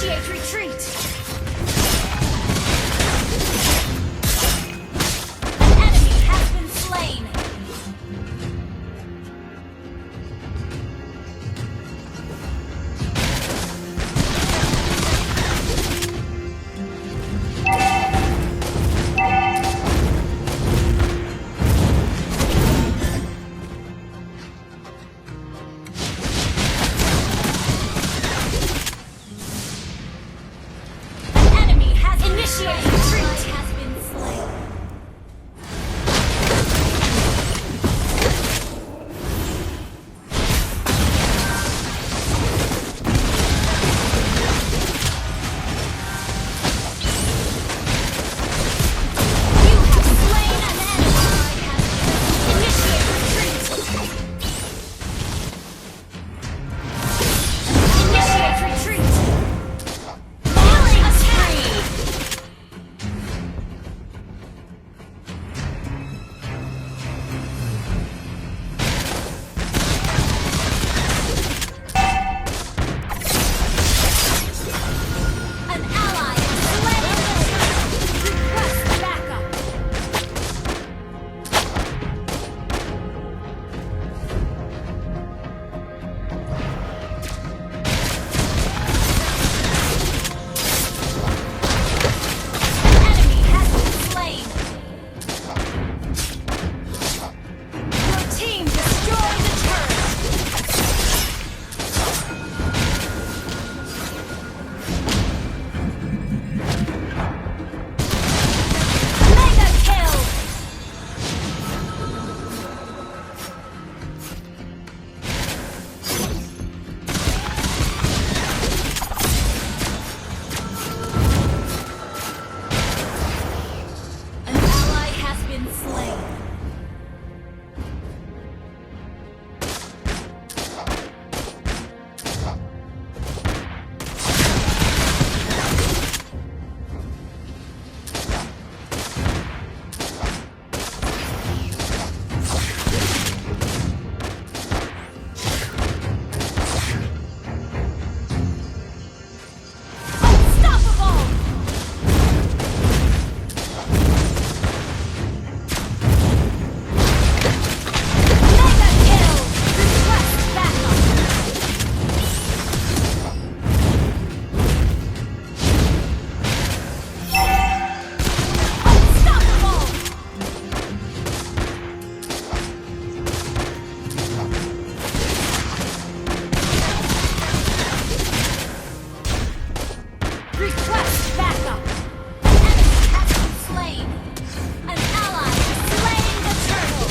Initiate retreat! An enemy has been slain! Initiate retreat has been slain. You have slain an enemy. Initiate retreat. Initiate retreat. Killing spree. An ally has slain. Request backup. An enemy has been slain. Your team destroyed the turret. Mega kill. An ally has been slain. Unstoppable! Mega kill! Request backup! Unstoppable! Request backup! An enemy has been slain! An ally has slain the turtle!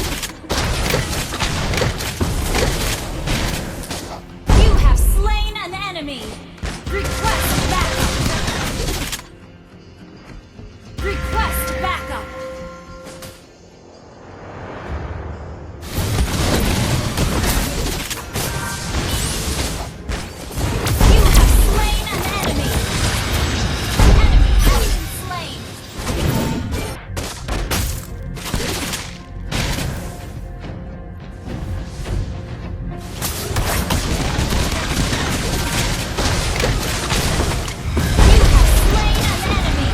You have slain an enemy! Request backup! Request backup! You have slain an enemy! Enemy has been slain! You have slain an enemy!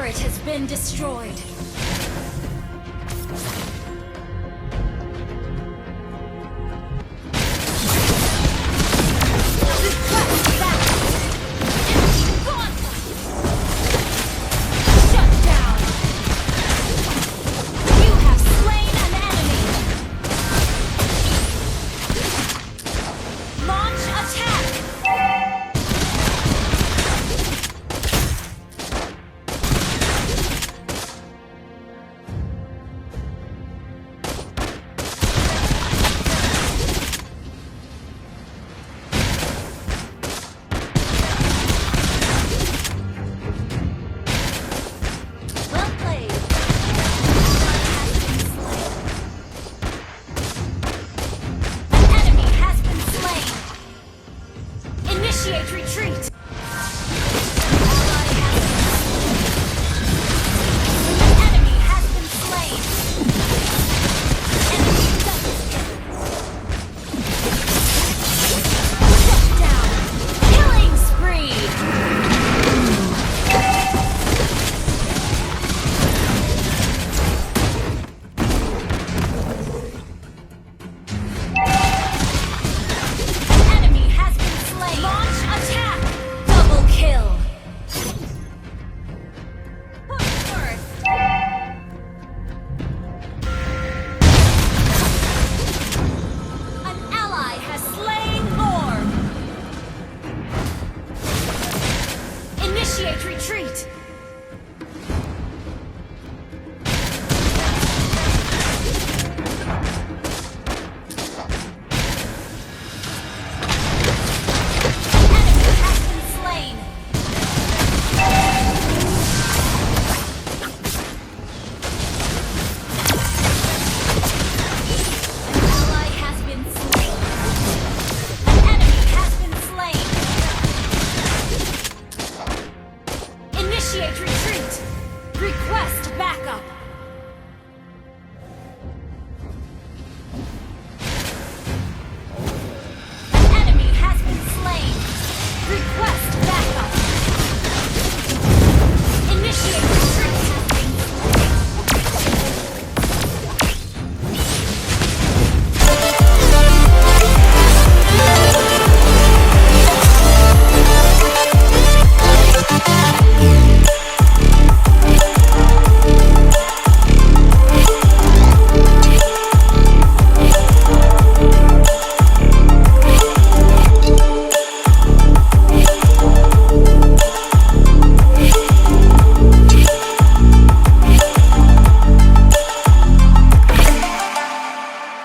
turret has been destroyed. Request backup. Enemy gauntlet. Shut down. You have slain an enemy. Launch attack. Well played. An enemy has been slain. Initiate retreat. An enemy has been slain. Enemy double kill. Shut down. Killing spree. Enemy has been slain. Launch attack. Double kill. Push first. An ally has slain Orb. Initiate retreat. Enemy has been slain. An ally has been slain. An enemy has been slain. Initiate retreat.